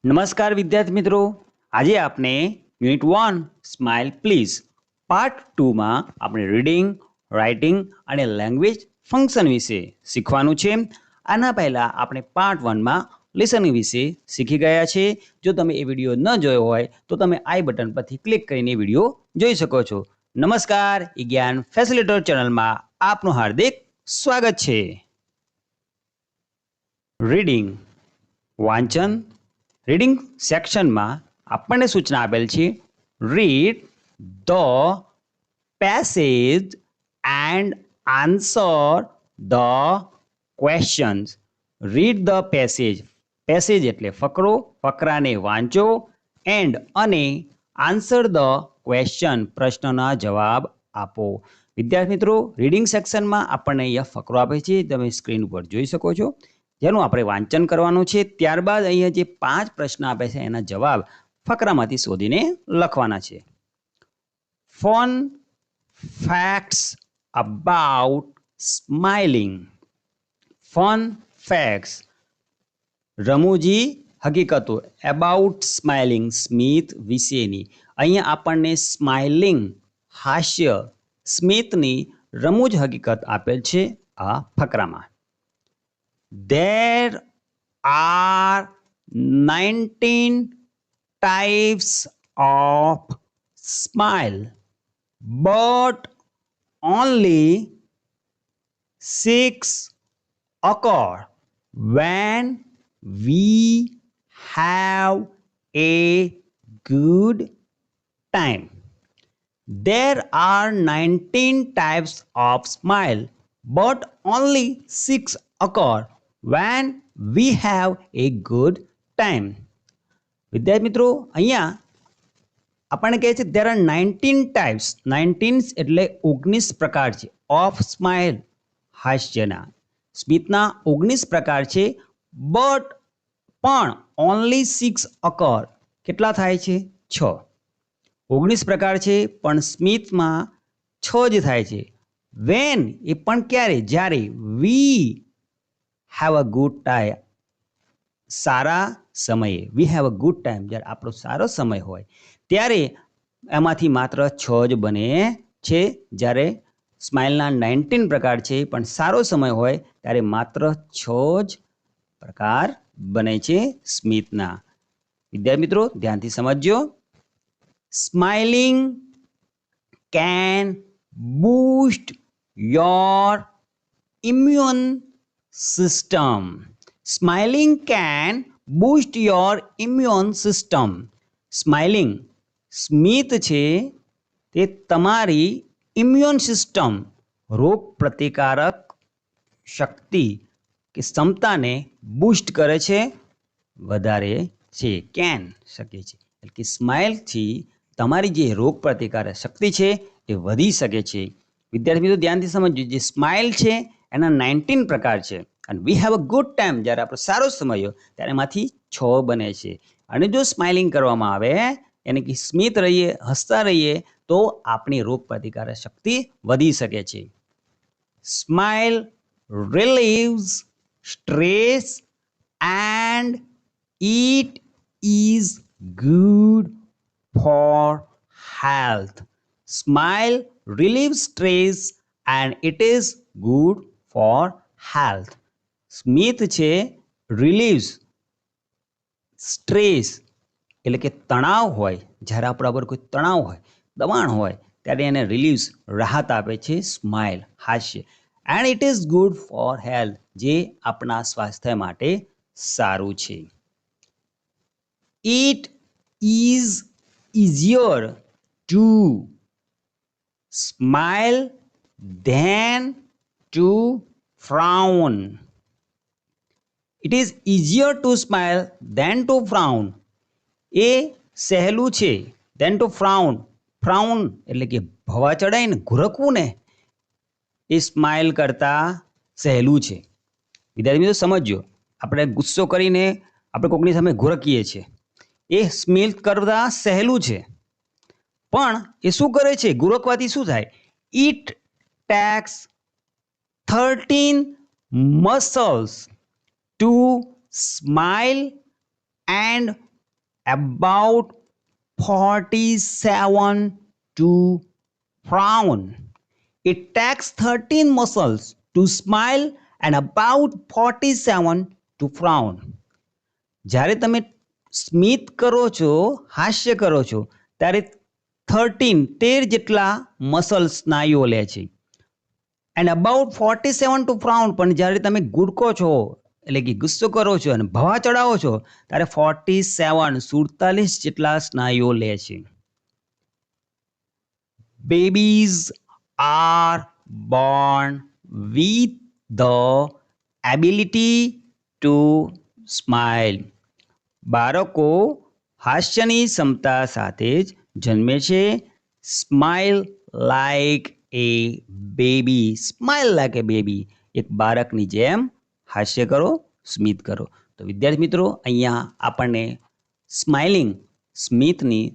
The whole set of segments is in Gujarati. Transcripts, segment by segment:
નમસ્કાર વિદ્યાર્થી મિત્રો, આજે આપણે યુનિટ 1 સ્માઇલ પ્લીઝ પાર્ટ 2 માં આપણે રીડિંગ, રાઇટિંગ અને લેંગ્વેજ ફંક્શન વિશે શીખવાનું છે. આના પહેલા આપણે પાર્ટ 1 માં લિસનિંગ વિશે શીખી ગયા છે. જો તમે એ વિડીયો ન જોયો હોય તો તમે આઈ બટન પરથી ક્લિક કરીને વિડીયો જોઈ શકો છો. નમસ્કાર, જ્ઞાન ફેસિલિટર ચેનલમાં આપનું હાર્દિક સ્વાગત છે. રીડિંગ વાંચન રીડિંગ સેક્શનમાં આપણને સૂચના આપેલ છે read the passage and answer the questions. Read the passage, passage એટલે ફકરો, ફકરાને વાંચો, એન્ડ અને આન્સર ધ ક્વેશ્ચન, પ્રશ્નના જવાબ આપો. વિદ્યાર્થી મિત્રો, રીડિંગ સેક્શનમાં આપણને અહીંયા ફકરો આપે છે, તમે સ્ક્રીન ઉપર જોઈ શકો છો, જેનું આપણે વાંચન કરવાનું છે. ત્યારબાદ અહીંયા જે 5 પ્રશ્ન આપે છે એના જવાબ ફકરામાંથી શોધીને લખવાના છે. Fun facts about smiling. Fun facts, રમૂજી હકીકતો, અબાઉટ સ્માઇલિંગ, સ્મિત વિશેની. અહીંયા આપણને સ્માઇલિંગ, હાસ્ય, સ્મિતની રમૂજ હકીકત આપેલ છે આ ફકરામાં. There are 19 types of smile, but only 6 occur when we have a good time. There are 19 types of smile, but only 6 occur when we have a good time. વિદ્યાર્થી મિત્રો, અહીંયા આપણને કહે છે there are 19 types. 19 એટલે 19 પ્રકાર છે ઓફ સ્માઇલ, હાસ્યના. સ્મિતના 19 પ્રકાર છે, બટ પણ ઓનલી 6 occur, કેટલા થાય છે? 6. 19 પ્રકાર છે પણ સ્મિતમાં 6 જ થાય છે. વેન એ પણ ક્યારે? જ્યારે we have a good time, સારા સમયે. We have a good time, જ્યારે આપણો સારો સમય હોય ત્યારે એમાંથી માત્ર 6 જ બને છે. જ્યારે સ્માઇલના 19 પ્રકાર છે પણ સારો સમય હોય ત્યારે માત્ર 6 જ પ્રકાર બને છે સ્મિતના. વિદ્યાર્થી મિત્રો, ધ્યાનથી સમજજો. Smiling can boost your immune system. Smiling can boost your immune system. Smiling, સ્મિત છે તે તમારી ઇમ્યુન સિસ્ટમ, રોગ પ્રતિકારક શક્તિ કે ક્ષમતાને બૂસ્ટ કરે છે, વધારે છે. કેન, શકે છે. એટલે કે સ્માઇલથી તમારી જે રોગ પ્રતિકારક શક્તિ છે એ વધી શકે છે. વિદ્યાર્થી મિત્રો, ધ્યાનથી સમજજો, જે સ્માઇલ છે એના 19 પ્રકાર છે અને વી હેવ અ ગુડ ટાઈમ, જ્યારે આપણો સારો સમય હોય ત્યારે એમાંથી 6 બને છે. અને જો સ્માઇલિંગ કરવામાં આવે, એને કે સ્મિત રહીએ, હસતા રહીએ, તો આપણી રોગ પ્રતિકારક શક્તિ વધી શકે છે. Smile relieves stress and it is good for health. Smile relieves stress and it is good for health. સ્મિત છે રિલીવ્સ સ્ટ્રેસ, એટલે કે તણાવ હોય, જ્યારે આપણા પર કોઈ તણાવ હોય, દબાણ હોય, ત્યારે એને રિલીવ્સ, રાહત આપે છે સ્માઇલ, હાસ્ય. And it is good for health, જે આપણા સ્વાસ્થ્ય માટે સારું છે. It is easier to smile than to frown. It is easier to smile than to frown. એ સહેલું છે than to frown. ફ્રાઉન એટલે કે ભવા ચડાઈને ઘુરકવું ને, એ સ્માઇલ કરતા સહેલું છે. વિદ્યાર્થી મિત્રો સમજો, આપણે ગુસ્સો કરીને આપણે કોઈકની સામે ઘુરકીએ છીએ, એ સ્મિત કરતા સહેલું છે. પણ એ શું કરે છે? ગુરકવાથી શું થાય? It tax 13 muscles to smile and about 47 to frown. It takes 13 muscles to smile and about 47 to frown. જ્યારે તમે સ્મિત કરો છો, હાસ્ય કરો છો, ત્યારે 13 જેટલા મસલ સ્નાયુઓ લે છે. એન્ડ અબાઉટ 47 ટુ ફ્રાઉન, પણ જ્યારે તમે ગુડકો છો એટલે કે ગુસ્સો કરો છો અને ભવા ચડાવો છો ત્યારે 47 જેટલા સ્નાયુઓ લે છે. Babies are born with the ability to smile. બાળકો હાસ્યની ક્ષમતા સાથે જ જન્મે છે. Smile like a baby. Smile like a baby. એક બાળકની જેમ હાસ્ય કરો, સ્મિત કરો. તો વિદ્યાર્થી મિત્રો, અહીંયા આપણને સ્માઇલિંગ, સ્મિતની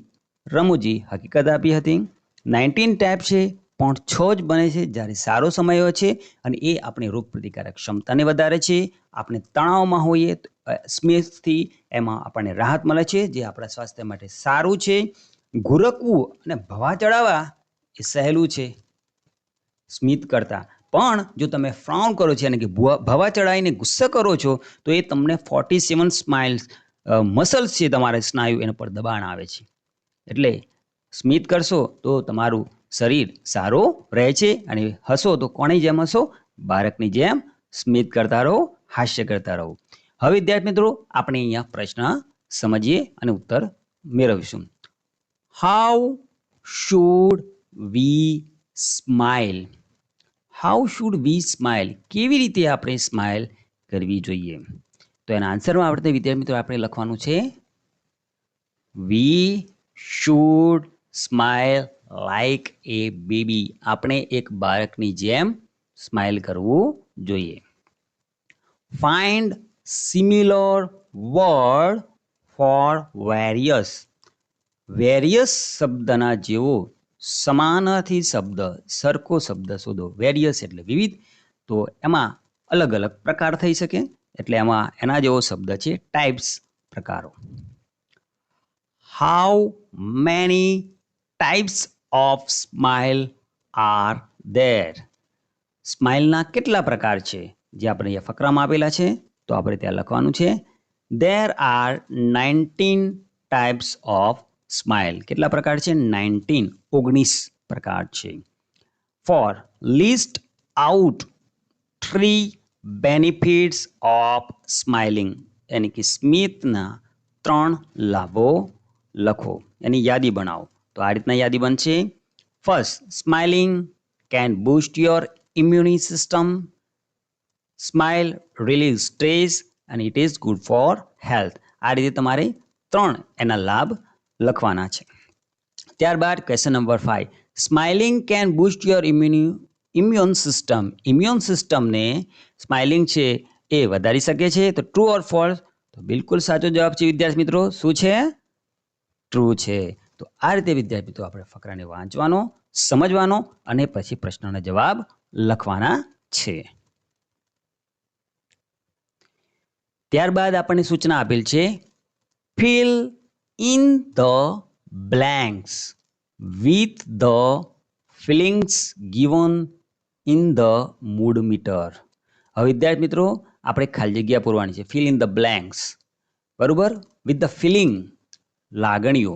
રમૂજી હકીકત આપી હતી. 19 ટાઈપ છે, પણ 6 જ બને છે જ્યારે સારો સમય હોય છે અને એ આપણી રોગ પ્રતિકારક ક્ષમતાને વધારે છે. આપણે તણાવમાં હોઈએ તો સ્મિતથી એમાં આપણને રાહત મળે છે, જે આપણા સ્વાસ્થ્ય માટે સારું છે. ઘુરકવું અને ભવા ચડાવવા એ સહેલું છે સ્મિત કરતાં, પણ જો તમે ફ્રાઉન કરો છો અને કે ભવા ચડાવીને ગુસ્સો કરો છો તો એ તમને 47 સ્માઇલ્સ મસલ્સ છે તમારા સ્નાયુ એના પર દબાણ આવે છે. એટલે સ્મિત કરશો તો તમારું શરીર સારું રહે છે અને હસો તો કોની જેમ હસો? બાળકની જેમ સ્મિત કરતા રહો, હાસ્ય કરતા રહો. હવે વિદ્યાર્થી મિત્રો, આપણે અહીંયા પ્રશ્ન સમજીએ અને ઉત્તર મેળવીશું. How should we smile? How should we smile? કેવી રીતે આપણે સ્માઇલ કરવી જોઈએ? તો એના આન્સરમાં આપણે વિદ્યાર્થી મિત્રો આપણે લખવાનું છે we should smile like a baby. આપણે એક બાળકની જેમ સ્માઇલ કરવું જોઈએ. Find similar word for various. Various શબ્દના જેવો સમાનાર્થી શબ્દ, સરખો શબ્દ શોધો. વેરિયસ એટલે વિવિધ, તો એમાં અલગ અલગ પ્રકાર થઈ શકે, એટલે એમાં એના જેવો શબ્દ છે ટાઈપ્સ, પ્રકારો. How many types of smile are there? સ્માઇલના કેટલા પ્રકાર છે જે આપણે અહીંયા ફકરામાં આપેલા છે, તો આપણે ત્યાં લખવાનું છે there are 19 types of smile. કેટલા પ્રકાર છે? 19 પ્રકાર છે. Four list out 3 benefits of smiling. એટલે કે સ્મિતના 3 લાભો લખો, એની યાદી બનાવો. તો આ રીતના યાદી બનશે. First, smiling can boost your immune system. Smile release stress અને it is good for health. આ રીતે તમારે 3 એના લાભ લખવાના છે. ત્યારબાદ question number 5, smiling can boost your immune system. Immune સિસ્ટમને સ્માઇલિંગ છે એ વધારી શકે છે. તો ટ્રુ ઓર ફોલ્સ? તો બિલકુલ સાચો જવાબ છે વિદ્યાર્થી મિત્રો. શું છે? ટ્રુ છે. તો આ રીતે વિદ્યાર્થી મિત્રો આપણે ફકરાને વાંચવાનો, સમજવાનો અને પછી પ્રશ્નના જવાબ લખવાના છે. ત્યારબાદ આપણને સૂચના આપેલ છે fill in the blanks with the feelings given in the mood meter. હવે વિદ્યાર્થી મિત્રો આપણે ખાલી જગ્યા પૂરવાની છે. ફિલ ઇન ધ બ્લેન્ક્સ, બરોબર, વિથ ધ ફિલિંગ, લાગણીઓ,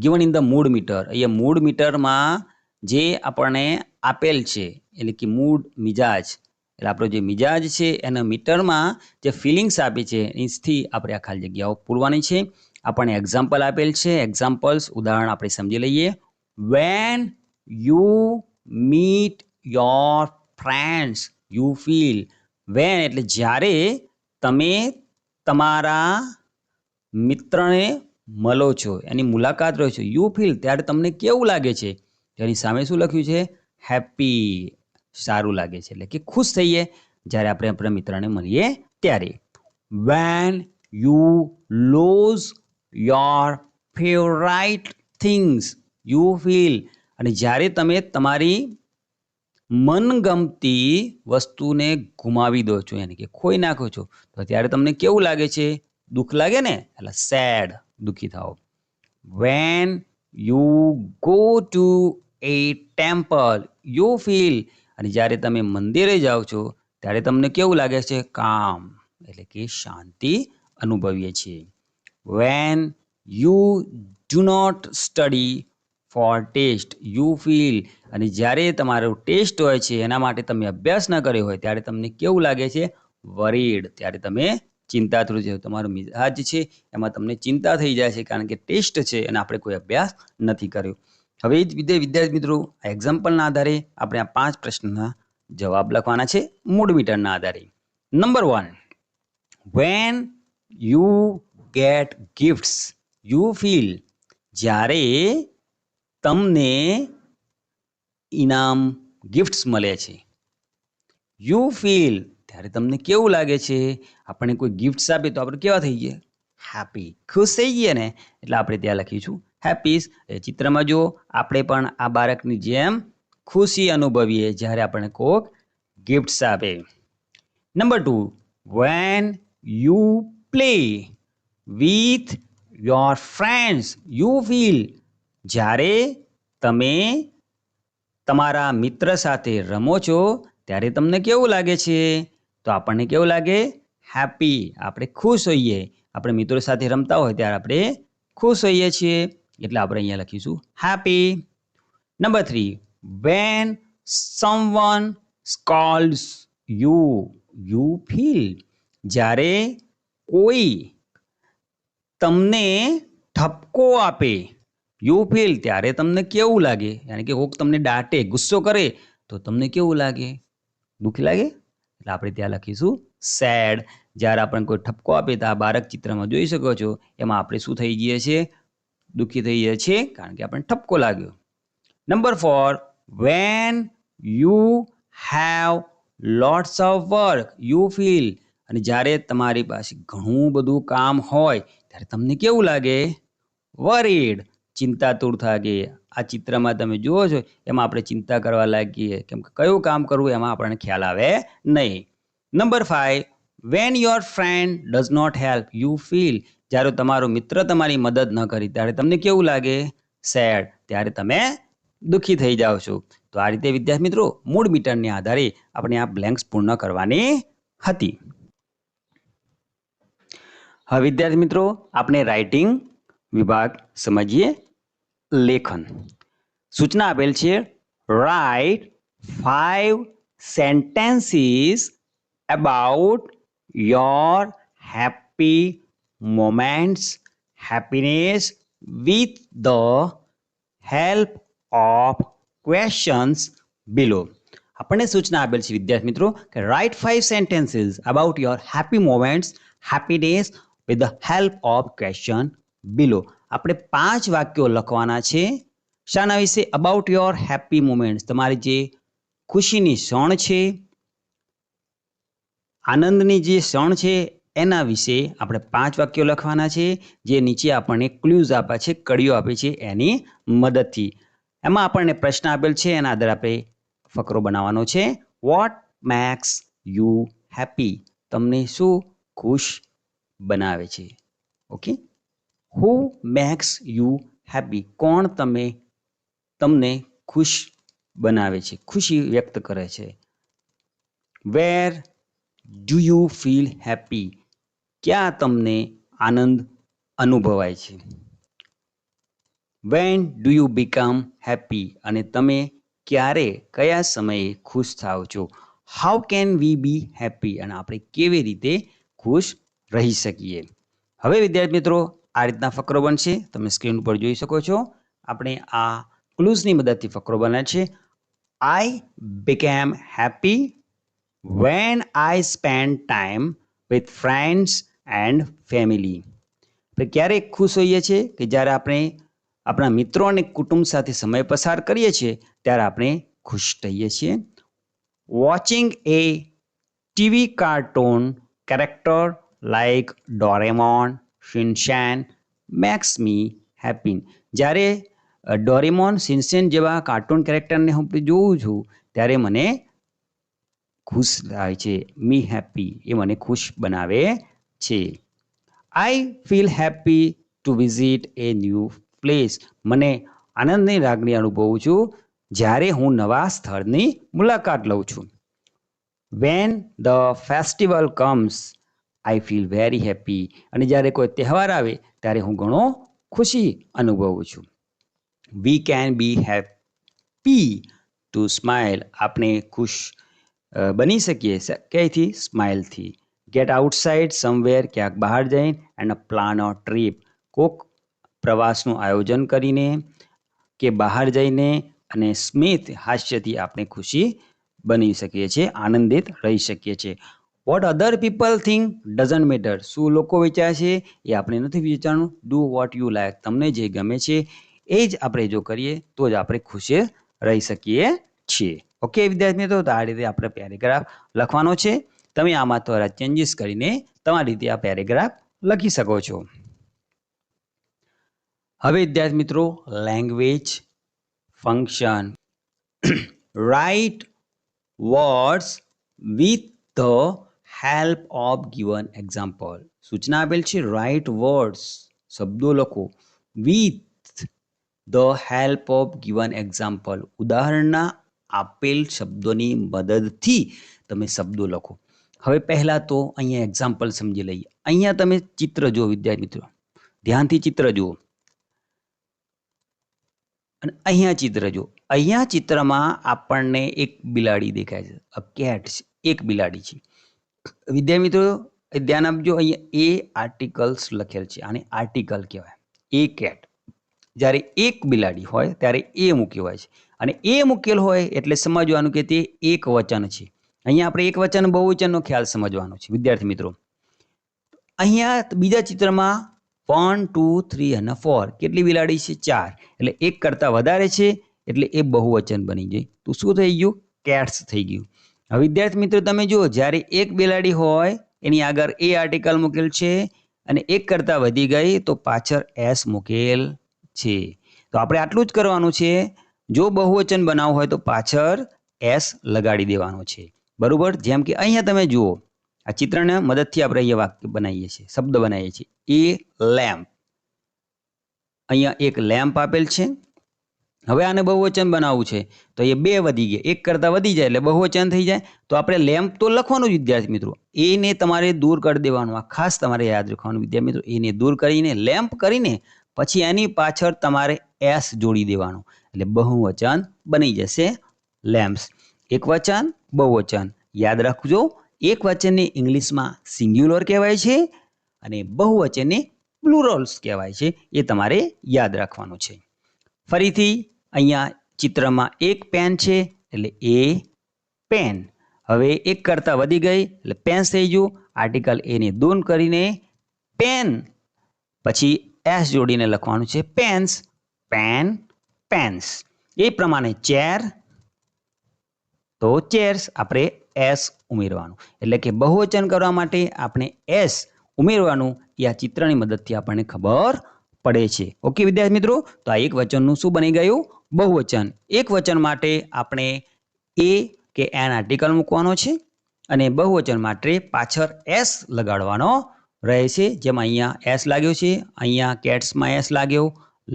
given in the mood meter. અહીંયા મૂડ મીટરમાં જે આપણને આપેલ છે એટલે કે મૂડ, મિજાજ, એટલે આપણો જે મિજાજ છે એના મીટરમાં જે ફિલિંગ્સ આપી છે એથી આપણે આ ખાલી જગ્યાઓ પૂરવાની છે. આપણને એક્ઝામ્પલ આપેલ છે. એક્ઝામ્પલ્સ, ઉદાહરણ આપણે સમજી લઈએ. When you meet your friends you feel. When એટલે જ્યારે તમે તમારા મિત્રને મળો છો, એની મુલાકાત લો છો, યુ ફીલ ત્યારે તમને કેવું લાગે છે? તેની સામે શું લખ્યું છે? હેપી, સારું લાગે છે, એટલે કે ખુશ થઈએ જ્યારે આપણે આપણા મિત્રને મળીએ ત્યારે. When you loose your favourite things you feel. અને જ્યારે તમે તમારી મનગમતી વસ્તુને ગુમાવી દો છો, યાની કે ખોઈ નાખો છો, તો ત્યારે તમને કેવું લાગે છે? દુઃખ લાગે ને, એટલે સેડ, દુઃખી થાઓ. When you go to a temple, you feel, અને જ્યારે તમે મંદિરે જાઓ છો ત્યારે તમને કેવું લાગે છે? કામ, એટલે કે શાંતિ અનુભવીએ છીએ. When you do not study for test, you feel, અને જ્યારે તમારો ટેસ્ટ હોય છે એના માટે તમે અભ્યાસ ન કર્યો હોય ત્યારે તમને કેવું લાગે છે? worried, ત્યારે તમે ચિંતાતુર છે. તમારો મિજાજ છે એમાં તમને ચિંતા થઈ જાય છે કારણ કે ટેસ્ટ છે અને આપણે કોઈ અભ્યાસ નથી કર્યો. હવે વિદ્યાર્થી મિત્રો, એક્ઝામ્પલના આધારે આપણે આ 5 પ્રશ્નના જવાબ લખવાના છે મૂડ મીટરના આધારે. Number 1, when you get gifts, you feel, જ્યારે તમને ઇનામ ગિફ્ટ્સ મળે છે, યુ ફીલ, ત્યારે તમને કેવું લાગે છે? આપણને કોઈ ગિફ્ટ્સ આપે તો આપણે કેવા થઈ જઈએ? હેપી, ખુશ થઈ જઈએ ને. એટલે આપણે ત્યાં લખીશું હેપીસ. એ ચિત્રમાં જુઓ, આપણે પણ આ બાળકની જેમ ખુશી અનુભવીએ જ્યારે આપણને કોક ગિફ્ટ્સ આપે. Number 2, when you play with your friends, you feel, જ્યારે તમે તમારા મિત્ર સાથે રમો છો ત્યારે તમને કેવું લાગે છે? તો આપણને કેવું લાગે? હેપી, આપણે ખુશ હોઈએ. આપણે મિત્રો સાથે રમતા હોય ત્યારે આપણે ખુશ હોઈએ છીએ એટલે આપણે અહીંયા લખીશું happy. Number 3, when someone scolds you, you feel, જ્યારે કોઈ તમને ઠપકો આપે, યુ ફીલ, ત્યારે તમને કેવું લાગે? યાની કે કોક તમને ડાંટે, ગુસ્સો કરે તો તમને કેવું લાગે? દુઃખી લાગે. એટલે આપણે ત્યાં લખીશું સેડ. જ્યારે આપણને કોઈ ઠપકો આપે તો આ બાળક ચિત્રમાં જોઈ શકો છો એમાં આપણે શું થઈ જઈએ છીએ? દુઃખી થઈ જઈએ છીએ કારણ કે આપણને ઠપકો લાગ્યો. Number 4, when you have lots of work, you feel, અને જ્યારે તમારી પાસે ઘણું બધું કામ હોય ત્યારે તમને કેવું લાગે? worried, ચિંતાતુર થાગે. આ ચિત્રમાં તમે જુઓ છો એમાં આપણે ચિંતા કરવા લાગીએ કેમ કે કયું કામ કરવું એમાં આપણને ખ્યાલ આવે નહીં. Number 5, when your friend does not help, you feel, જ્યારે તમારો મિત્ર તમારી મદદ ન કરી ત્યારે તમને કેવું લાગે? સેડ, ત્યારે તમે દુઃખી થઈ જાઓ છો. તો આ રીતે વિદ્યાર્થી મિત્રો મૂડ મીટરને આધારે આપણે આ બ્લેન્ક્સ પૂર્ણ કરવાની હતી. હવે વિદ્યાર્થી મિત્રો આપણે રાઇટિંગ વિભાગ સમજીએ. લેખન સૂચના આપેલ છે, right 5 sentences about your happy moments, happiness with the help of questions below. આપણને સૂચના આપેલ છે વિદ્યાર્થી મિત્રો કે right 5 sentences about your happy moments, happiness with the help of question below. આપણે 5 વાક્યો લખવાના છે. શાના વિશે? અબાઉટ યોર હેપી મોમેન્ટ્સ, તમારી જે ખુશીની ક્ષણ છે, આનંદની જે ક્ષણ છે એના વિશે આપણે 5 વાક્યો લખવાના છે જે નીચે આપણને ક્લૂઝ આપે છે, કડીઓ આપે છે એની મદદથી. એમાં આપણને પ્રશ્ન આપેલ છે એના આધારે આપણે ફકરો બનાવવાનો છે. વોટ મેક્સ યુ હેપી, તમને શું ખુશ બનાવે છે? Okay. Who makes you happy, કોણ તમને ખુશ બનાવે છે, ખુશી વ્યક્ત કરે છે? Where do you feel happy, ક્યાં તમને આનંદ અનુભવાય છે? When do you become happy, અને તમે ક્યારે કયા સમયે ખુશ થાઓ છો? How can we B happy, અને આપણે કેવી રીતે ખુશ રહી શકીએ? હવે વિદ્યાર્થી મિત્રો આ રીતના ફકરો બનશે, તમે સ્ક્રીન ઉપર જોઈ શકો છો. આપણે આ ક્લૂઝની મદદથી ફકરો બનાવે છે. I became happy when I spend time with friends and family. આપણે ક્યારે ખુશ હોઈએ છીએ કે જ્યારે આપણે આપણા મિત્રો અને કુટુંબ સાથે સમય પસાર કરીએ છીએ ત્યારે આપણે ખુશ થઈએ છીએ. Watching a TV cartoon character like Doraemon, Shinchan makes me happy. જ્યારે ડોરેમોન, શિનચેન જેવા કાર્ટૂન કેરેક્ટરને હું જોઉં છું ત્યારે મને ખુશ થાય છે. મી હેપી, એ મને ખુશ બનાવે છે. I feel happy to visit A new place. મને આનંદની લાગણી અનુભવું છું જ્યારે હું નવા સ્થળની મુલાકાત લઉં છું. When the festival comes I feel very happy. અને જ્યારે કોઈ તહેવાર આવે ત્યારે હું ઘણો ખુશી અનુભવું છું. We can be happy to smile. આપણે ખુશ બની શકીએ ક્યાંયથી? સ્માઇલથી. ગેટ આઉટસાઇડ સમવેર, ક્યાંક બહાર જઈને, એન્ડ પ્લાન અ ટ્રીપ, કોક પ્રવાસનું આયોજન કરીને કે બહાર જઈને, અને સ્મિત, હાસ્યથી આપણે ખુશી બની શકીએ છીએ, આનંદિત રહી શકીએ છીએ. What other people think doesn't matter. શું લોકો વિચારે છે એ આપણે નથી વિચારવાનું. Do what you like. તમને જે ગમે છે એ જ આપણે જો કરીએ તો જ આપણે ખુશ રહી શકીએ છીએ. ઓકે વિદ્યાર્થી મિત્રો, તો આ રીતે આપણે પેરેગ્રાફ લખવાનો છે. તમે આમાં થોડા ચેન્જીસ કરીને તમારી રીતે આ પેરેગ્રાફ લખી શકો છો. હવે વિદ્યાર્થી મિત્રો, language function. Write words with the help of given example. સૂચના આપેલ છે રાઇટ વર્ડ્સ, શબ્દો લખો, with the help of given example, ઉદાહરણના આપેલ શબ્દોની મદદથી તમે શબ્દો લખો. હવે પહેલાં તો અહીંયા એક્ઝામ્પલ સમજી લઈએ. અહીંયા તમે ચિત્ર જુઓ વિદ્યાર્થી મિત્રો, ધ્યાનથી ચિત્ર જુઓ. અને અહીંયા ચિત્ર જુઓ. અહીંયા ચિત્રમાં આપણને એક બિલાડી દેખાય છે, અ કેટ છે, એક બિલાડી છે. વિદ્યાર્થી મિત્રો ધ્યાન આપજો, અહીંયા એ આર્ટિકલ્સ લખેલ છે, આને આર્ટિકલ કહેવાય. એ કેટ. જ્યારે એક બિલાડી હોય ત્યારે એ મૂક્યો હોય છે, અને એ મૂકેલ હોય એટલે સમજવાનું કે તે એક વચન છે. અહીંયા આપણે એક વચન બહુવચનનો ખ્યાલ સમજવાનો છે વિદ્યાર્થી મિત્રો. અહીંયા બીજા ચિત્રમાં 1 2 3 અને 4 કેટલી બિલાડી છે? 4. એટલે એક કરતાં વધારે છે એટલે એ બહુવચન બની જાય. તો શું થઈ ગયું? કેટ્સ થઈ ગયું. હવે વિદ્યાર્થી મિત્રો તમે જુઓ, જ્યારે એક બિલાડી હોય એની આગળ એ આર્ટિકલ મૂકેલ છે, અને એક કરતાં વધી ગઈ તો પાછળ એસ મૂકેલ છે. તો આપણે આટલું જ કરવાનું છે. જો બહુવચન બનાવવું હોય તો પાછળ એસ લગાડી દેવાનો છે. બરોબર? જેમ કે અહીંયા તમે જુઓ, આ ચિત્રના મદદથી આપણે અહીંયા વાક્ય બનાવીએ છીએ, શબ્દ બનાવીએ છીએ. એ લેમ્પ. અહીંયા એક લેમ્પ આપેલ છે. હવે આને બહુવચન બનાવવું છે તો એ બે વધી ગયા, એક કરતાં વધી જાય એટલે બહુવચન થઈ જાય. તો આપણે લેમ્પ તો લખવાનું જ વિદ્યાર્થી મિત્રો, એને તમારે દૂર કરી દેવાનું. આ ખાસ તમારે યાદ રાખવાનું વિદ્યાર્થી મિત્રો. એને દૂર કરીને લેમ્પ કરીને પછી એની પાછળ તમારે એસ જોડી દેવાનું, એટલે બહુવચન બની જશે લેમ્પ્સ. એક વચન, બહુવચન. યાદ રાખજો, એક વચનને ઇંગ્લિશમાં સિંગ્યુલર કહેવાય છે અને બહુવચનને પ્લુરલ્સ કહેવાય છે. એ તમારે યાદ રાખવાનું છે. ફરીથી અહીંયા ચિત્રમાં એક પેન છે એટલે એ પેન. હવે એક કરતાં વધી ગઈ એટલે પેન્સ થઈ ગયું. આર્ટિકલ એને દૂર કરીને પેન, પછી એસ જોડીને લખવાનું છે પેન્સ. Pen, Pence. એ પ્રમાણે ચેર તો ચેર્સ, આપણે એસ ઉમેરવાનું. એટલે કે બહુવચન કરવા માટે આપણે એસ ઉમેરવાનું. એ આ ચિત્રની મદદથી આપણને ખબર પડે છે. ઓકે વિદ્યાર્થી મિત્રો, તો આ એક વચનનું શું બની ગયું? બહુવચન. એક વચન માટે આપણે એ કે એન આર્ટિકલ મૂકવાનો છે, અને બહુવચન માટે પાછળ એસ લગાડવાનો રહે છે. જેમ અહીંયા એસ લાગ્યો છે, અહીંયા કેટ્સમાં એસ લાગ્યો,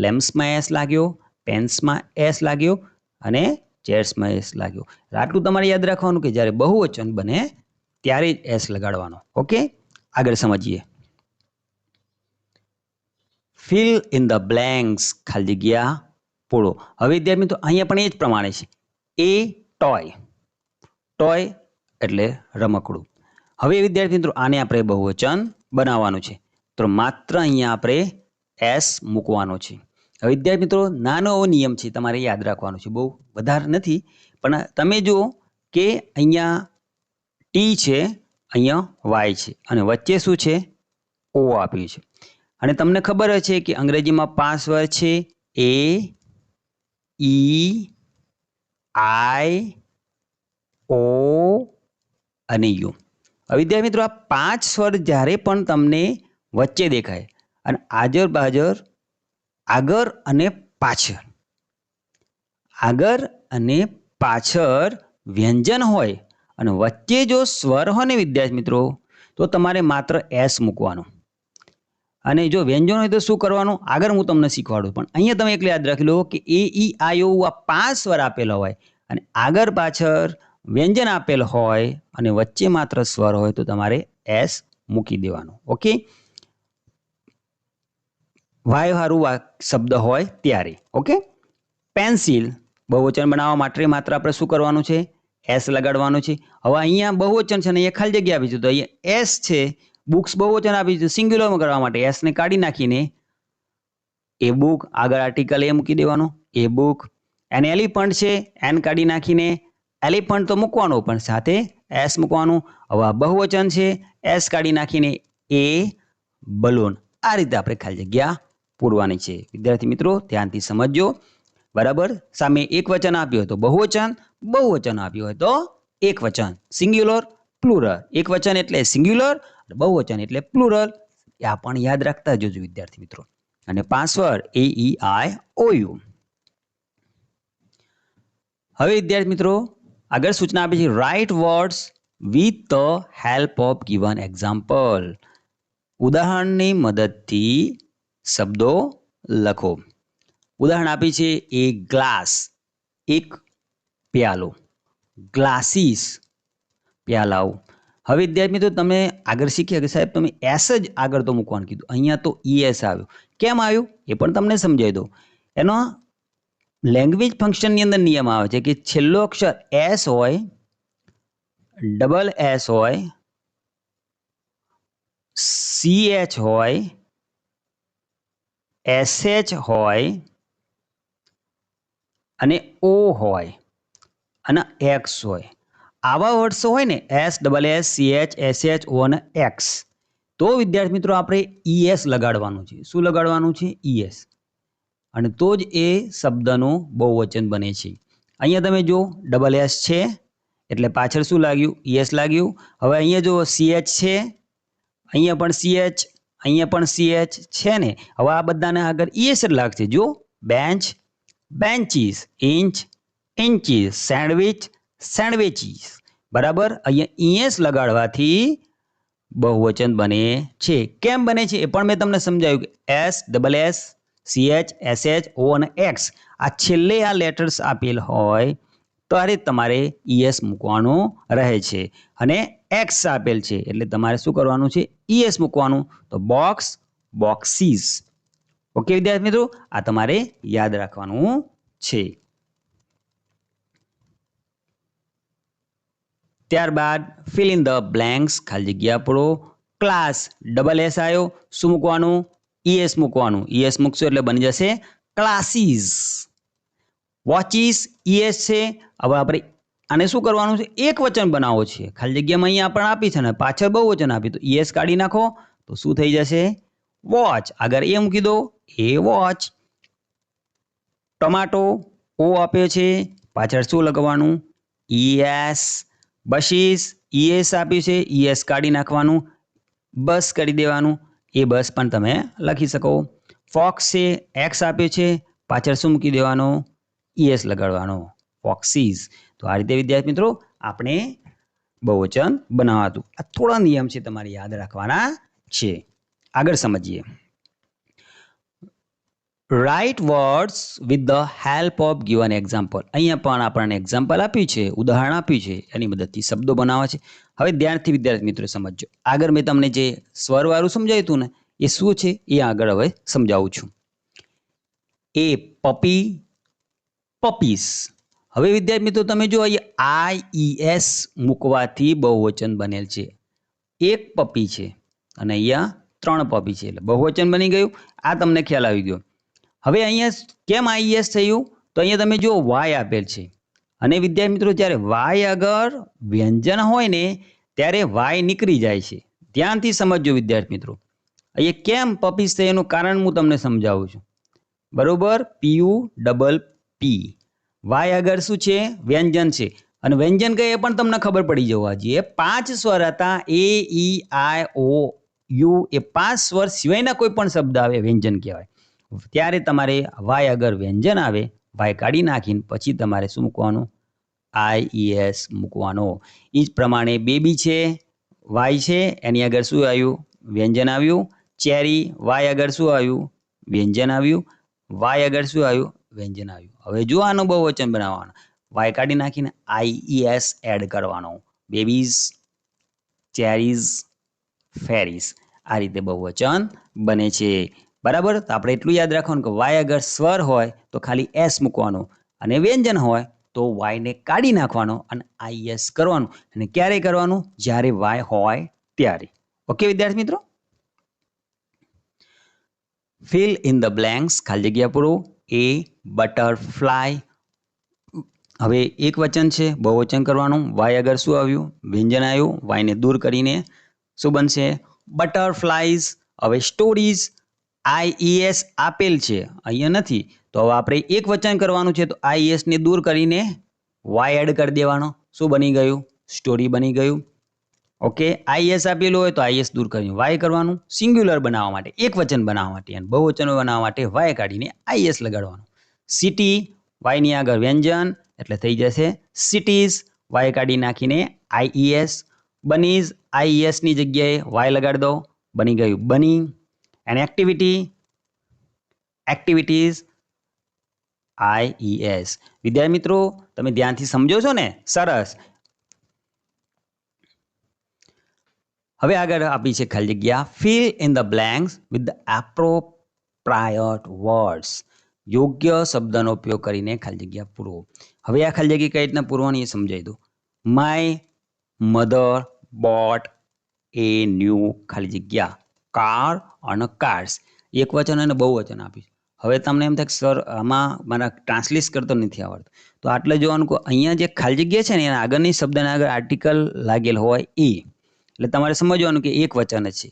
લેમ્પ્સમાં એસ લાગ્યો, પેન્સમાં એસ લાગ્યો, અને ચેર્સમાં એસ લાગ્યો. આટલું તમારે યાદ રાખવાનું કે જ્યારે બહુવચન બને ત્યારે જ એસ લગાડવાનો. ઓકે, આગળ સમજીએ. Fill in the blanks. ખાલી જગ્યા પૂરો. હવે વિદ્યાર્થી મિત્રો અહીંયા પણ એ જ પ્રમાણે છે. એ ટોય. ટોય એટલે રમકડું. હવે વિદ્યાર્થી મિત્રો આને આપણે બહુવચન બનાવવાનું છે, તો માત્ર અહીંયા આપણે એસ મૂકવાનો છે. હવે વિદ્યાર્થી મિત્રો નાનો એવો નિયમ છે, તમારે યાદ રાખવાનો છે, બહુ વધારે નથી, પણ તમે જુઓ કે અહીંયા ટી છે, અહીંયા વાય છે, અને વચ્ચે શું છે? ઓ આપ્યું છે. અને તમને ખબર છે કે અંગ્રેજીમાં 5 સ્વર છે, એ, ઈ, આઈ, ઓ અને યુ. હવે વિદ્યાર્થી મિત્રો આ 5 સ્વર જ્યારે પણ તમને વચ્ચે દેખાય અને આજર બાજર, આગળ અને પાછળ, આગળ અને પાછળ વ્યંજન હોય અને વચ્ચે જો સ્વર હોય ને વિદ્યાર્થી મિત્રો, તો તમારે માત્ર એસ મૂકવાનો. અને જો વ્યંજન હોય તો શું કરવાનું આગળ હું તમને શીખવાડું, પણ અહીંયા તમે એકલા યાદ રાખી લો કે એ ઈ આ ઓ આ 5 સ્વર આપેલા હોય અને આગળ પાછળ વ્યંજન આપેલ હોય અને વચ્ચે માત્ર સ્વર હોય તો તમારે એસ મૂકી દેવાનું. ઓકે, વાય વાળું શબ્દ હોય ત્યારે. ઓકે, પેન્સિલ બહુવચન બનાવવા માટે માત્ર આપણે શું કરવાનું છે? એસ લગાડવાનું છે. હવે અહીંયા બહુવચન છે ને અહીંયા ખાલી જગ્યા આપી છે તો અહીંયા એસ છે. બુક્સ બહુવચન આપી છે, સિંગ્યુલરમાં કરવા માટે એસ ને કાઢી નાખીને એ બુક આગળ આર્ટિકલ એ મૂકી દેવાનો, એ બુક. અને એલિફન્ટ છે, એન કાઢી નાખીને એલિફન્ટ તો મૂકવાનું પણ સાથે એસ મૂકવાનું. હવે આ બહુવચન છે, એસ કાઢી નાખીને એ બલૂન. આ રીતે આપણે ખાલી જગ્યા પૂરવાની છે. વિદ્યાર્થી મિત્રો ધ્યાનથી સમજજો. બરાબર, સામે એક વચન આપ્યું હોય તો બહુવચન, બહુવચન આપ્યું હોય તો એક વચન, સિંગ્યુલર પ્લુરલ. એક વચન એટલે સિંગ્યુલર, બહુવચન એટલે પ્લુરલ. આ પણ યાદ રાખતા જજો વિદ્યાર્થી મિત્રો. અને 5 સ્વર એ ઈ આઈ ઓ યુ. હવે વિદ્યાર્થી મિત્રો આગળ સૂચના આપી છે write words with the help of given example. ઉદાહરણની મદદથી શબ્દો લખો. ઉદાહરણ આપી છે એ ગ્લાસ, એક પ્યાલો, ગ્લાસીસ, પ્યાલાઓ. હવે વિદ્યાર્થી મિત્રો તમે આગળ શીખ્યા કે સાહેબ તમે એસ જ આગળ તો મૂકવાનું કીધું, અહીંયા તો ઈએસ આવ્યું. કેમ આવ્યું એ પણ તમને સમજાવી દઉં. એનો લેંગ્વેજ ફંક્શનની અંદર નિયમ આવે છે કે છેલ્લો અક્ષર એસ હોય, ડબલ એસ હોય, CH હોય, SH હોય અને O હોય અને X હોય. આવા વર્ડ્સ હોય ને S, double S, CH, SH, O અને X, તો વિદ્યાર્થી મિત્રો આપણે ES લગાડવાનું છે. શું લગાડવાનું છે? ES. અને તો જ એ શબ્દનું બહુવચન બને છે. અહીંયા તમે જો ડબલ એસ છે એટલે પાછળ શું લાગ્યું? ES લાગ્યું. હવે અહીંયા જો CH છે, અહીંયા પણ CH, અહીંયા પણ CH છે ને. હવે આ બધાને આગળ ES જ લાગશે. જો bench, benches, inch, inches, sandwich, sandwiches. બરાબર, અહીંયા ES લગાડવાથી બહુવચન બને છે. કેમ બને છે એ પણ મેં તમને સમજાવ્યું કે S, double S, CH, SH, O અને X આ છેલ્લે આ લેટર્સ આપેલ હોય ત્યારે તમારે ES મૂકવાનું રહે છે. અને X આપેલ છે એટલે તમારે શું કરવાનું છે? ES મૂકવાનું. તો બોક્સ, બોક્સીસ. ઓકે વિદ્યાર્થી મિત્રો, આ તમારે યાદ રાખવાનું છે. ત્યારબાદ ફિલ ઇન ધ બ્લેન્ક્સ, ખાલી જગ્યા પૂરો. ક્લાસ, ડબલ એસ આવ્યો, શું મૂકવાનું? ES મૂકવાનું. ES મૂકશો એટલે બની જશે ક્લાસીસ. વોચીસ, ES છે. હવે આપણે આને શું કરવાનું છે? એક વચન બનાવવો છે. ખાલી જગ્યામાં અહીંયા પણ આપી છે ને પાછળ બહુવચન આપી, તો ES કાઢી નાખો તો શું થઈ જશે? વોચ. આગળ એ મૂકી દો, એ વોચ. ટોમાટો, O આપ્યો છે, પાછળ શું લખવાનું? ES. બસીસ, ES આપ્યું છે, ES કાઢી નાખવાનું, બસ કરી દેવાનું, એ બસ પણ તમે લખી શકો. ફોક્સ છે, X આપ્યું છે, પાછળ શું મૂકી દેવાનો? ES લગાડવાનો, ફોક્સીસ. તો આ રીતે વિદ્યાર્થી મિત્રો આપણે બહુવચન બનાવાતું. આ થોડા નિયમ છે તમારે યાદ રાખવાના છે. આગળ સમજીએ. Right words with the help of given example. અહીંયા પણ આપણને એક્ઝામ્પલ આપ્યું છે, ઉદાહરણ આપ્યું છે, એની મદદથી શબ્દો બનાવવા છે. હવે ધ્યાનથી વિદ્યાર્થી મિત્રો સમજજો. આગળ મેં તમને જે સ્વરવાળું સમજાવ્યું હતું ને એ શું છે એ આગળ હવે સમજાવું છું. એ પપી, પપીસ. હવે વિદ્યાર્થી મિત્રો તમે જો અહીંયા IES મૂકવાથી બહુવચન બનેલ છે. એક પપી છે અને અહીંયા 3 પપી છે એટલે બહુવચન બની ગયું. આ તમને ખ્યાલ આવી ગયો. હવે અહીંયા કેમ IES થયું? તો અહીંયા તમે જો વાય આપેલ છે અને વિદ્યાર્થી મિત્રો જ્યારે વાય આગળ વ્યંજન હોય ને ત્યારે વાય નીકળી જાય છે. ધ્યાનથી સમજજો વિદ્યાર્થી મિત્રો. અહીંયા કેમ પપીસ થાય એનું કારણ હું તમને સમજાવું છું. બરોબર, PUPP. વાય આગળ શું છે? વ્યંજન છે. અને વ્યંજન કઈ એ પણ તમને ખબર પડી જવા જોઈએ. 5 સ્વર હતા, AEIOU. એ 5 સ્વર સિવાયના કોઈ પણ શબ્દ આવે વ્યંજન કહેવાય. ત્યારે તમારે વાય આગળ વ્યંજન આવે, વાય કાઢી નાખીને પછી તમારે શું મૂકવાનું? IES મૂકવાનો. એ જ પ્રમાણે બેબી છે, વાય છે, એની આગળ શું આવ્યું? વ્યંજન આવ્યું. ચેરી વાય આગળ શું આવ્યું? વ્યંજન આવ્યું. વાય આગળ શું આવ્યું? વ્યંજન આવ્યું. હવે જો આનું બહુવચન બનાવવાનું, વાય કાઢી નાખીને IES એડ કરવાનો. બેબીઝ, ચેરીઝ, ફેરીઝ. આ રીતે બહુવચન બને છે. બરાબર. તો આપણે એટલું યાદ રાખવાનું કે વાય આગળ સ્વર હોય તો ખાલી એસ મૂકવાનો, અને વ્યંજન હોય તો વાયને કાઢી નાખવાનો અને IES કરવાનું. અને ક્યારે કરવાનું? જ્યારે વાય હોય ત્યારે. ઓકે વિદ્યાર્થી મિત્રો. ફિલ ઇન ધ બ્લેન્ક્સ, ખાલી જગ્યા પૂરો. એ બટરફ્લાય. હવે એક વચન છે, બહુવચન કરવાનું. વાય આગળ શું આવ્યું? વ્યંજન આવ્યું. વાયને દૂર કરીને શું બનશે? બટરફ્લાઈઝ. હવે સ્ટોરીઝ, IES આપેલ છે, અહીંયા નથી, તો હવે આપણે એક વચન કરવાનું છે, તો IES ને દૂર કરીને વાય એડ કરી દેવાનો. શું બની ગયું? સ્ટોરી બની ગયું. ઓકે. IES આપેલું હોય તો IES દૂર કરીને વાય કરવાનું. સિંગ્યુલર બનાવવા માટે, એક વચન બનાવવા માટે અને બહુવચનો બનાવવા માટે વાય કાઢીને IES લગાડવાનું. સિટી, વાયની આગળ વ્યંજન એટલે થઈ જશે સિટીઝ. વાય કાઢી નાખીને IES. બનીઝ, IES ની જગ્યાએ વાય લગાડી દો, બની ગયું બની. And activity, activities, IES. વિદ્યાર્થી મિત્રો, તમે ધ્યાનથી સમજો છો ને? સરસ. હવે આગળ આપી છે ખાલી જગ્યા. Fill in the blanks with the appropriate words. યોગ્ય શબ્દનો ઉપયોગ કરીને ખાલી જગ્યા પૂરો. હવે આ ખાલી જગ્યા કઈ રીતના પૂરવાની એ સમજાવી દો. My mother boat A new ખાલી જગ્યા કાર અને કાર્સ. એક વચન અને બહુવચન આપ્યું. હવે તમને એમ થાય કે સર આમાં મારા ટ્રાન્સલેટ કરતો નથી આવડતું, તો આટલે જોવાનું કે અહીંયા જે ખાલી જગ્યા છે ને એના આગળની શબ્દના આગળ આર્ટિકલ લાગેલ હોય એ, એટલે તમારે સમજવાનું કે એક વચન જ છે.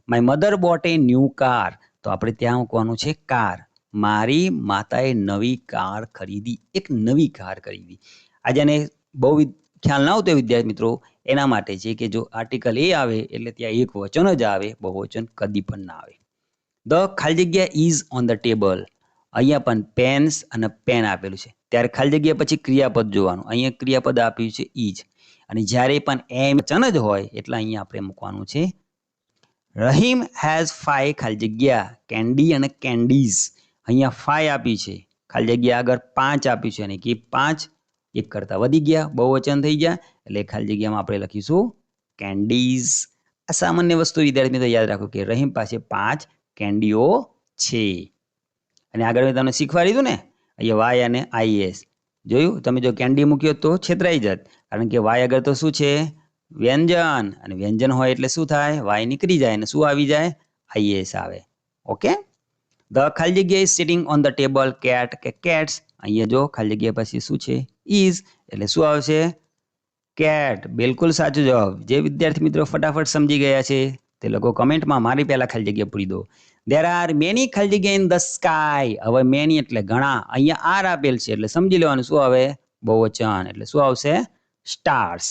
My mother boat A new car, તો આપણે ત્યાં મૂકવાનું છે કાર. મારી માતાએ નવી કાર ખરીદી. એક નવી કાર ખરીદી. આ જેને બહુ ખ્યાલ ના આવતો વિદ્યાર્થી મિત્રો, એના માટે છે કે જો આર્ટિકલ એ આવે એટલે ત્યાં એક વચન જ આવે, બહુવચન કદી પણ ના આવે. ધ ખાલી જગ્યા ઇઝ ઓન ધ ટેબલ. અહીંયા પણ પેન્સ અને પેન આપેલું છે, ત્યારે ખાલી જગ્યા પછી ક્રિયાપદ જોવાનું. અહીંયા ક્રિયાપદ આપ્યું છે ઇઝ, અને જ્યારે પણ એમ વચન જ હોય એટલે અહીંયા આપણે મૂકવાનું છે. રહીમ હેઝ 5 ખાલી જગ્યા કેન્ડી અને કેન્ડીઝ. અહીંયા 5 આપી છે, ખાલી જગ્યા આગળ 5 આપ્યું છે, અને કે 5 એક કરતા વધી ગયા, બહુવચન થઈ ગયા, એટલે ખાલી જગ્યામાં આપણે લખીશું કેન્ડીઝ. આ સામાન્ય વસ્તુ વિદ્યાર્થી મિત્રો યાદ રાખો કે રહીમ પાસે 5 કેન્ડીઓ છે. અને આગળ મેં તમને શીખવાડી દીધું ને, અહીંયા વાય અને IES જોયું. તમે જો કેન્ડી મૂક્યો તો છેતરાઈ જાત, કારણ કે વાય આગળ તો શું છે? વ્યંજન. અને વ્યંજન હોય એટલે શું થાય? વાય નીકળી જાય અને શું આવી જાય? IES આવે. ઓકે. ધ ખાલી જગ્યા is sitting on the table cat કે કેટ્સ. અહીંયા જો ખાલી જગ્યા પછી શું છે? ઇઝ, એટલે શું આવશે? કેટ. બિલકુલ સાચો જવાબ. જે વિદ્યાર્થી મિત્રો ફટાફટ સમજી ગયા છે તે લોકો કમેન્ટમાં મારી પહેલા ખાલી જગ્યા પૂરી દો. There are many ખાલી જગ્યા in the sky. હવે many એટલે ઘણા. અહીંયા આર આપેલ છે એટલે સમજી લેવાનું શું આવે? બહુવચન. એટલે શું આવશે? સ્ટાર્સ.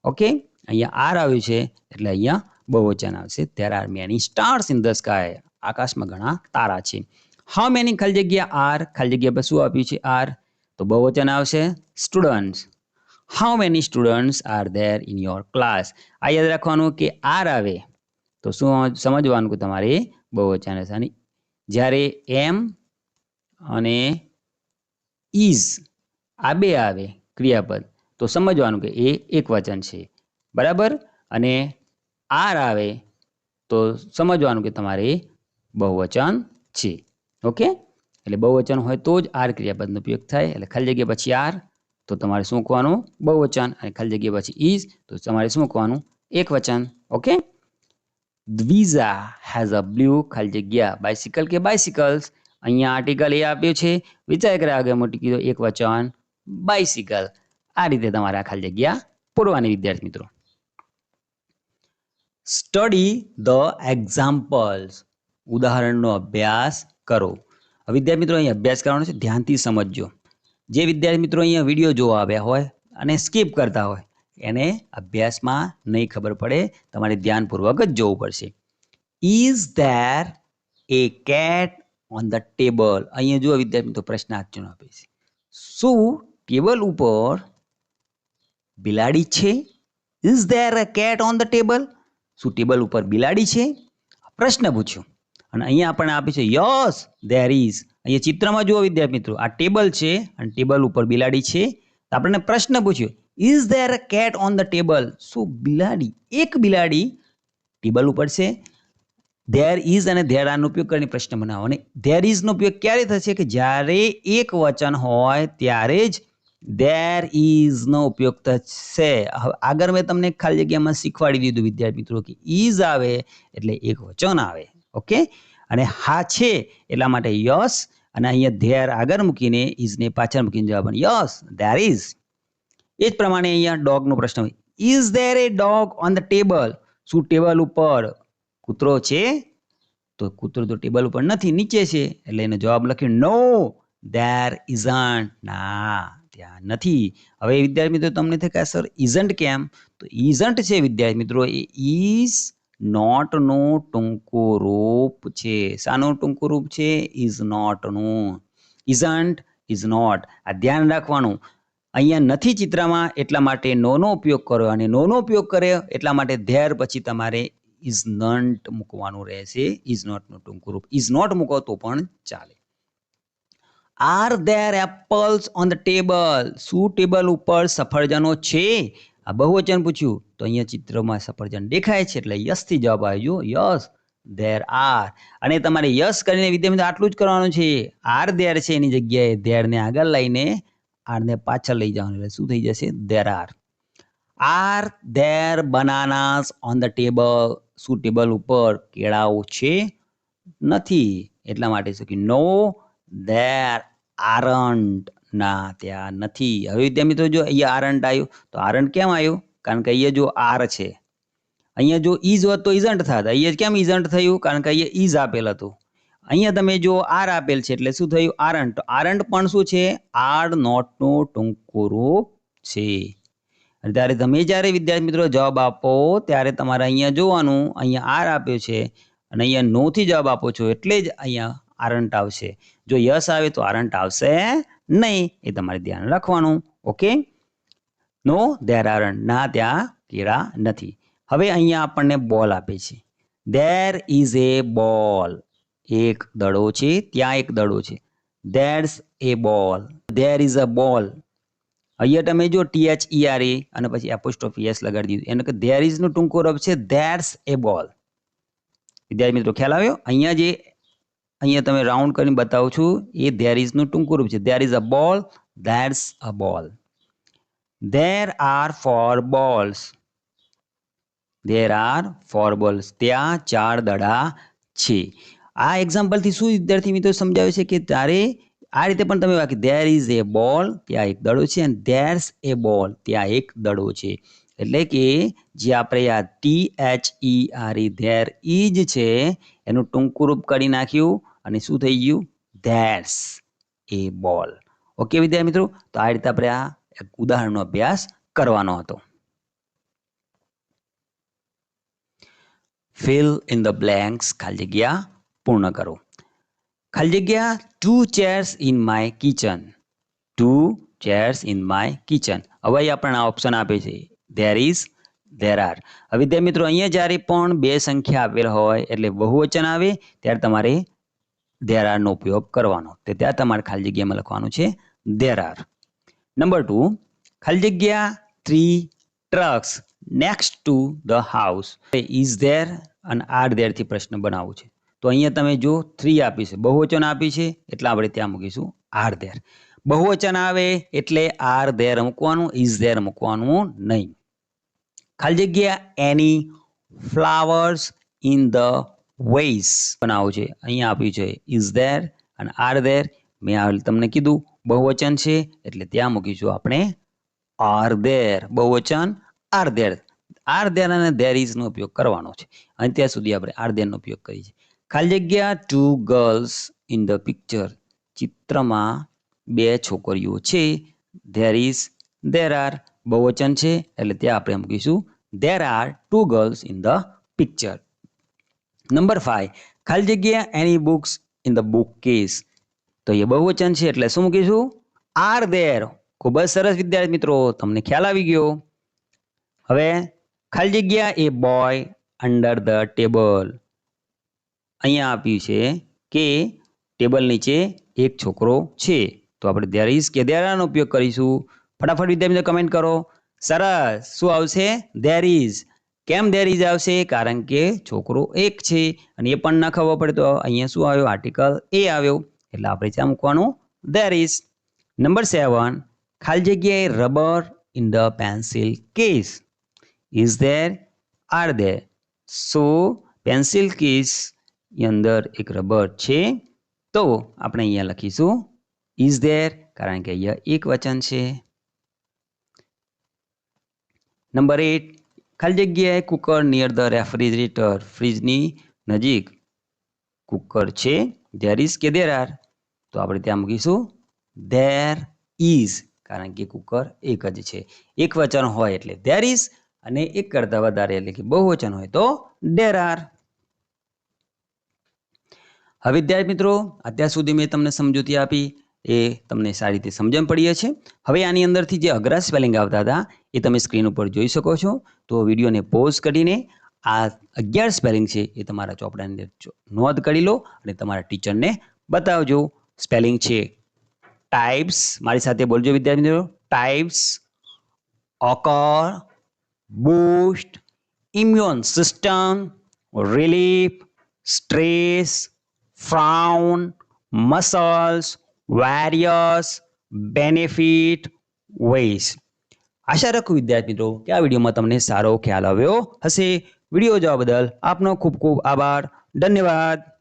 ઓકે. અહીંયા આર આવ્યું છે એટલે અહીંયા બહુવચન આવશે. There are many stars in the sky. આકાશમાં ઘણા તારા છે. How many ખાલી જગ્યા આર, ખાલી જગ્યા પર શું આપ્યું છે? આર, તો બહુવચન આવશે students. How many students are there in your class? આ યાદ રાખવાનું કે આર આવે તો શું સમજવાનું કે તમારે બહુવચન હશે. અને જ્યારે એમ અને ઇઝ આ બે આવે ક્રિયાપદ તો સમજવાનું કે એ એક વચન છે. બરાબર. અને આર આવે તો સમજવાનું કે તમારે બહુવચન છે. ઓકે. એટલે બહુવચન હોય તો જ આર ક્રિયાપદનો ઉપયોગ થાય. એટલે ખાલી જગ્યા પછી આર તો તમારે શું મૂકવાનું? બહુવચન. અને ખાલી જગ્યા પછી ઇઝ તો તમારે શું મૂકવાનું? એક વચન. Okay. Dwija has a blue ખાલી જગ્યા બાઇસિકલ કે બાઇસિકલ્સ. અહીંયા આર્ટિકલ એ આપ્યું છે, વિચાર કરે આગળ મોટી કીધું એક વચન બાઇસિકલ. આ રીતે તમારે આ ખાલી જગ્યા પૂરવાની વિદ્યાર્થી મિત્રો. Study the examples. ઉદાહરણનો અભ્યાસ કરો. વિદ્યાર્થી મિત્રો અહીં અભ્યાસ કરવાનો છે, ધ્યાનથી સમજજો. જે વિદ્યાર્થી મિત્રો અહીંયા વિડીયો જોવા આવ્યા હોય અને સ્કીપ કરતા હોય એને અભ્યાસમાં નહીં ખબર પડે, તમારે ધ્યાનપૂર્વક જ જોવું પડશે. Is there A cat on the table. અહીંયા જુઓ વિદ્યાર્થી મિત્રો પ્રશ્નાર્થ ચિહ્ન આપે છે. શું ટેબલ ઉપર બિલાડી છે? Is there a cat on the table. શું ટેબલ ઉપર બિલાડી છે? પ્રશ્ન પૂછ્યો. અને અહીંયા આપણને આપી છે યસ ધેર ઇઝ. અહીંયા ચિત્રમાં જુઓ વિદ્યાર્થી મિત્રો, આ ટેબલ છે અને ટેબલ ઉપર બિલાડી છે. તો આપણને પ્રશ્ન પૂછ્યો, is there a cat on the table? શું બિલાડી, એક બિલાડી ટેબલ ઉપર છે? ધેર ઇઝ અને ધેર આરનો ઉપયોગ કરીને પ્રશ્ન બનાવો. અને ધેર ઇઝનો ઉપયોગ ક્યારે થશે? કે જ્યારે એક વચન હોય ત્યારે જ ધેર ઇઝનો ઉપયોગ થશે. હવે આગળ મેં તમને ખાલી જગ્યામાં શીખવાડી દીધું વિદ્યાર્થી મિત્રો કે ઇઝ આવે એટલે એક વચન આવે. ઓકે, અને હા છે એટલા માટે યસ, અને અહીંયા ધેર આગળ મૂકીને ઇઝને પાછળ મૂકીને જવાબ યસ ધેર ઇઝ. એ જ પ્રમાણે અહીંયા ડોગનો પ્રશ્ન હોય, is there A dog on the table? શું ટેબલ ઉપર કૂતરો છે? તો કૂતરો તો ટેબલ ઉપર નથી, નીચે છે, એટલે એનો જવાબ લખ્યો નો ધેર ઇઝન્ટ. ના, ત્યાં નથી. હવે વિદ્યાર્થી મિત્રો તમને થાય કે સર ઇઝન્ટ કેમ? તો ઇઝન્ટ છે વિદ્યાર્થી મિત્રો એ ઇઝ નોટ નો ટૂંકો રૂપ છે. શાનો ટૂંકો રૂપ છે? ઇઝ નોટ નું. ઇઝન્ટ, ઇઝ નોટ, આ ધ્યાન રાખવાનું. અહીંયા નથી ચિત્રમાં એટલા માટે નો ઉપયોગ કર્યો, અને નો ઉપયોગ કર્યો એટલા માટે ધેર પછી તમારે ઇઝ નોટ મૂકવાનું રહેશે. ઇઝ નોટ નું ટૂંકું રૂપ. ઇઝ નોટ મૂકો તો પણ ચાલે. Are there apples on the table? શું ટેબલ ઉપર સફરજનો છે? આ બહુવચન પૂછ્યું તો અહીંયા ચિત્રમાં સફરજન દેખાય છે એટલે યસ થી જવાબ આવ્યો. Yes there are. અને તમારે યસ કરીને વિદ્યાર્થી આટલું જ કરવાનું છે. આર ધેર છે એની જગ્યાએ ધેર ને આગળ લઈને આર ને પાછળ લઈ જવાનું, એટલે શું થઈ જશે? There are. Are there બનાનાસ on the table? શું ટેબલ ઉપર કેળાઓ છે? નથી, એટલા માટે શું કે નો ધેર આરન્ટ. ના, ત્યાં નથી. હવે વિદ્યાર્થી મિત્રો જો અહીંયા આરન્ટ આવ્યું, તો આરન્ટ કેમ આવ્યું? કારણ કે અહીંયા જો આર છે, અહીંયા જો ઇઝ હોત તો ઇઝન્ટ થાત. અહીંયા કેમ ઇઝન્ટ થયું? કારણ કે અહીંયા ઇઝ આપેલ હતું. અહીંયા તમે જો આર આપેલ છે એટલે શું થયું? આરન્ટ. આરન્ટ પણ શું છે? આર નોટ નું ટૂંકું રૂપ છે. ત્યારે તમે જ્યારે વિદ્યાર્થી મિત્રો જવાબ આપો ત્યારે તમારે અહીંયા જોવાનું, અહીંયા આર આપ્યો છે અને અહીંયા નો થી જવાબ આપો છો એટલે જ અહીંયા આરન્ટ આવશે. જો યસ આવે તો આરન્ટ આવશે નહીં, એ તમારે ધ્યાન રાખવાનું. Okay, no there aren't. ના, ત્યાં કેળા નથી. હવે અહીંયા આપણને બોલ આપે છે. ધેર ઇઝ એ બોલ. એક દડો છે, ત્યાં એક દડો છે. ધેર્સ એ બોલ. ધેર ઇઝ અ બોલ. અહીંયા તમે જો THERE અને પછી એપોસ્ટ્રોફી એસ લગાડી દીધું, એને કે ધેર ઇઝ નું ટૂંકો રૂપ છે ધેર્સ એ બોલ. વિદ્યાર્થી મિત્રો ખ્યાલ આવ્યો? અહીંયા તમે રાઉન્ડ કરીને બતાવું છું એ ધેર ઇઝ નું ટૂંકું રૂપ છે. ધેર ઇઝ અ બોલ, there's a ball. There are four balls. There are four balls. ત્યાં 4 દડા છે. આ એક્ઝામ્પલથી શું વિદ્યાર્થી મિત્રો સમજાવે છે કે તારે આ રીતે પણ તમે વાક્ય ધેર ઇઝ એ બોલ, ત્યાં એક દડો છે, અને ધેર્સ એ બોલ, ત્યાં એક દડો છે. એટલે કે જે આપણે આ THERE ધેર ઇઝ છે એનું ટૂંકું રૂપ કરી નાખ્યું અને શું થઈ ગયું? ધેર્સ એ બોલ. ઓકે વિદ્યાર્થી મિત્રો, તો આ રીતે આપણે આ એક ઉદાહરણનો અભ્યાસ કરવાનો હતો. ફિલ ઇન ધ બ્લેન્ક્સ, ખાલી જગ્યા પૂર્ણ કરો. ખાલી જગ્યા 2 chairs in my kitchen. 2 chairs in my kitchen. હવે આપણને ઓપ્શન આપે છે there is, there are. હવે વિદ્યાર્થી મિત્રો અહીંયા જ્યારે પણ બે સંખ્યા આપેલ હોય એટલે બહુવચન આવે ત્યારે તમારે there are નો ઉપયોગ કરવાનો. તો ત્યાં તમારે ખાલી જગ્યામાં લખવાનું છે there are. નંબર 2, ખાલી જગ્યા 3 trucks next to the house. is there અને are there થી પ્રશ્ન બનાવવું છે. તો અહીંયા તમે જો 3 આપી છે, બહુવચન આપી છે એટલે આપણે ત્યાં મૂકીશું are there. બહુવચન આવે એટલે are there મૂકવાનું, is there મૂકવાનું નહીં. ખાલી જગ્યા any flowers in the vase બનાવવું છે. અહીંયા આપ્યું છે is there અને are there. મેં તમને કીધું બહુવચન છે એટલે ત્યાં મૂકીશું આપણે are there. બહુવચન are there. are there અને there is નો ઉપયોગ કરવાનો છે. અને ત્યાં સુધી આપણે are there નો ઉપયોગ કરીએ છીએ. ખાલી જગ્યા 2 girls in the picture. ચિત્રમાં 2 છોકરીઓ છે. there is, there are. બહુવચન છે એટલે ત્યાં આપણે મૂકીશું there are 2 girls in the picture. Number 5, ખાલી જગ્યા any books in the bookcase. તો એ બહુવચન છે એટલે શું મૂકીશું? are there. ખૂબ જ સરસ વિદ્યાર્થી મિત્રો, તમને ખ્યાલ આવી ગયો. હવે ખાલી જગ્યા a boy under the table. અહીંયા આપ્યું છે કે ટેબલ નીચે એક છોકરો છે, તો આપણે ધેર ઇઝ કે ધેર આરનો ઉપયોગ કરીશું. ફટાફટ વિદ્યાર્થીઓ કમેન્ટ કરો. સરસ. શું આવશે? There is. કેમ ધેર ઇઝ આવશે? કારણ કે છોકરો એક છે અને એ પણ ન ખબર પડે તો અહીંયા શું આવ્યો? આર્ટિકલ એ આવ્યો, એટલે આપણે ત્યાં મૂકવાનું ધેર ઇઝ. નંબર 7, ખાલી જગ્યાએ rubber in the pencil case. Is there? Are there? So pencil case ની અંદર એક રબર છે, તો આપણે અહીંયા લખીશું ઇઝ ધેર, કારણ કે અહીંયા એક વચન છે. નંબર 8, ખાલી જગ્યાએ કુકર નિયર ધ રેફ્રિજરેટર. ફ્રીજની નજીક કુકર છે. ધેર ઇઝ કે ધેર આર? તો આપણે ત્યાં મૂકીશું ધેર ઇઝ, કારણ કે કુકર એક જ છે. એક વચન હોય એટલે ધેર ઇઝ, અને એક કરતાં વધારે એટલે કે બહુવચન હોય તો ધેર આર. હવે વિદ્યાર્થી મિત્રો, અત્યાર સુધી મેં તમને સમજૂતી આપી એ તમને સારી રીતે સમજણ પડી છે. હવે આની અંદરથી જે અઘરા સ્પેલિંગ આવતા હતા એ તમે સ્ક્રીન ઉપર જોઈ શકો છો. તો વિડીયોને પોઝ કરીને આ 11 સ્પેલિંગ છે એ તમારા ચોપડાની અંદર નોંધ કરી લો અને તમારા ટીચરને બતાવજો. સ્પેલિંગ છે ટાઈપ્સ. મારી સાથે બોલજો વિદ્યાર્થી મિત્રો. Types, occur, boost, immune system, relief, stress, frown, muscles, various, benefit, ways. આશા રાખું વિદ્યાર્થી મિત્રો કે આ વિડીયોમાં તમને સારો ખ્યાલ આવ્યો હશે. વિડીયો જોવા બદલ આપનો ખૂબ ખૂબ આભાર. ધન્યવાદ.